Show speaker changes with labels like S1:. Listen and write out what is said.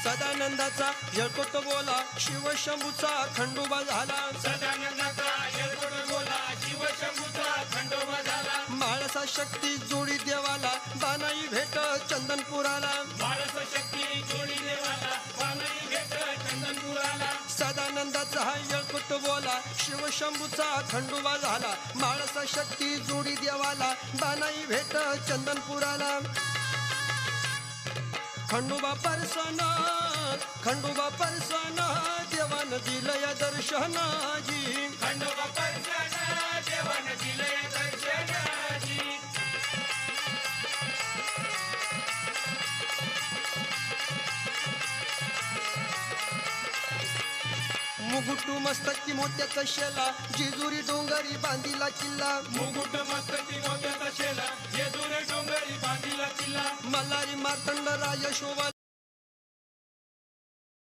S1: सदानंदाचा येळकोट बोला शिवशंभूचा खंडोबा झाला
S2: सदानंदाचा येळकोट बोला शिवशंभूचा खंडोबा झाला
S1: माळसा शक्ती जोडी देवाला बानाई भेट चंदनपुराला
S2: माळस शक्ती जोडी देवाला बानाई भेट चंदनपुराला
S1: सदानंदाचा येळकोट बोला शिवशंभूचा खंडोबा झाला माळसा शक्ती जोडी देवाला बानाई भेट चंदनपुराला खंडोबा परसन देवान दिलय दर्शनाजी
S2: खंडोबा परसन देवान दिलय दर्शनाजी
S1: मुगुटू मस्तकी मोत्याचा शेला जेजुरी डोंगरी बांधिला किल्ला
S2: मुकुट मस्तकी मोत्याचा शेला जेजुरी डोंगरी बांधिला किल्ला
S1: मल्हारी मार्तंड राय शोभा